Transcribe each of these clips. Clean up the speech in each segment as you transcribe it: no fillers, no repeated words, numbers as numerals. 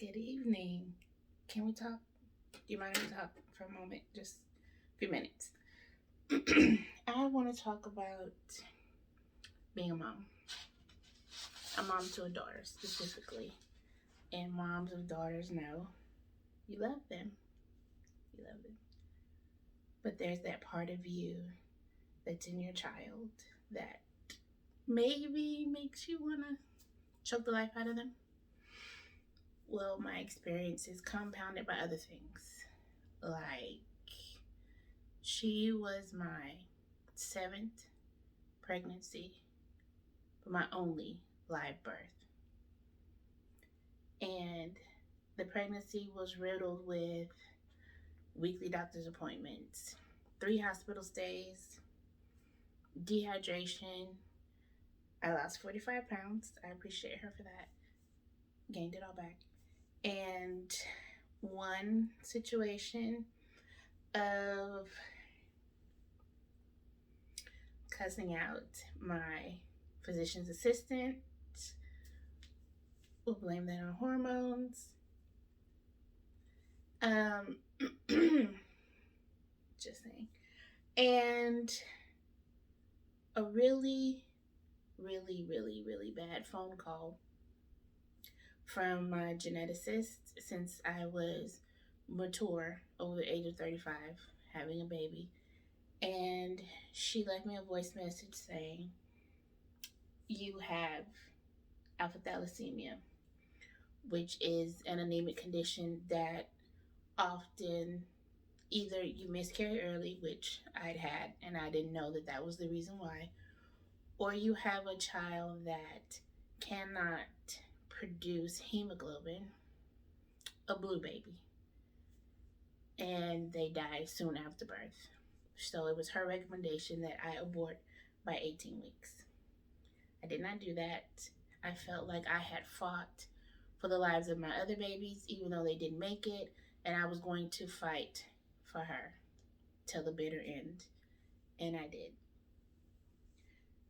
Good evening. Can we talk? Do you mind if we talk for a moment? Just a few minutes. I want to talk about being a mom to a daughter specifically. And moms of daughters know you love them. You love them. But there's that part of you that's in your child that maybe makes you want to choke the life out of them. Well, my experience is compounded by other things. Like, she was my seventh pregnancy, but my only live birth. And the pregnancy was riddled with weekly doctor's appointments, 3 hospital stays, dehydration. I lost 45 pounds. I appreciate her for that. Gained it all back. And one situation of cussing out my physician's assistant. We'll blame that on hormones. Just saying. And a really, really, really, really bad phone call from my geneticist since I was mature, over the age of 35, having a baby. And she left me a voice message saying, "You have alpha thalassemia," which is an anemic condition that often either you miscarry early, which I'd had, and I didn't know that that was the reason why, or you have a child that cannot produce hemoglobin, a blue baby, and they die soon after birth. So it was her recommendation that I abort by 18 weeks. I did not do that. I felt like I had fought for the lives of my other babies, even though they didn't make it, and I was going to fight for her till the bitter end, and I did.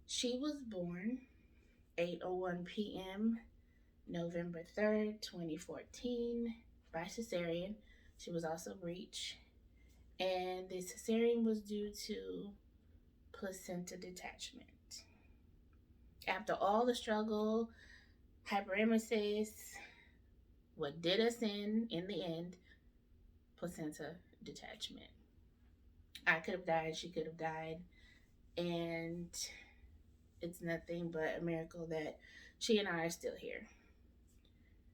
She was born 8:01 p.m. November 3rd, 2014, by cesarean. She was also breech, and the cesarean was due to placenta detachment. After all the struggle, hyperemesis, what did us in the end, placenta detachment. I could have died, she could have died, and it's nothing but a miracle that she and I are still here.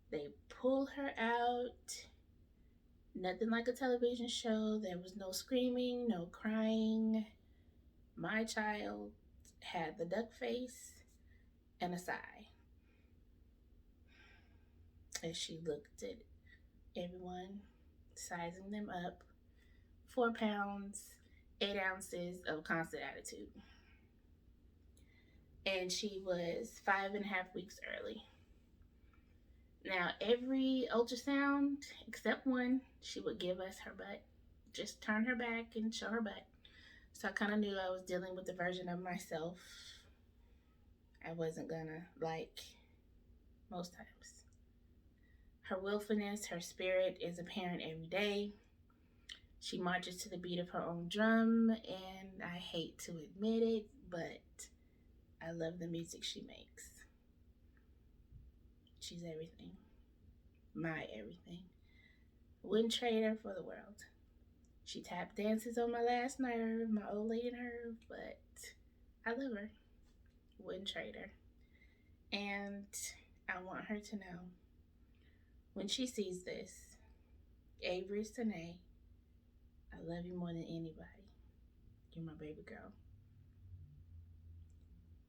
They pulled her out, nothing like a television show. There was no screaming, no crying. My child had the duck face and a sigh as she looked at everyone, sizing them up. 4 pounds, 8 ounces of constant attitude. And she was 5.5 weeks early. Now, every ultrasound, except one, she would give us her butt. Just turn her back and show her butt. So I kind of knew I was dealing with a version of myself I wasn't gonna like most times. Her willfulness, her spirit is apparent every day. She marches to the beat of her own drum, and I hate to admit it, but I love the music she makes. She's everything. My everything. Wouldn't trade her for the world. She tap dances on my last nerve, my old lady nerve, but I love her. Wouldn't trade her. And I want her to know, when she sees this, Avery Sine, I love you more than anybody. You're my baby girl.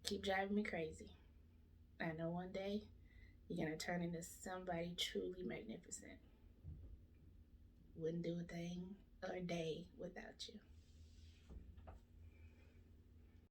Keep driving me crazy. I know one day you're going to turn into somebody truly magnificent. Wouldn't do a thing or a day without you.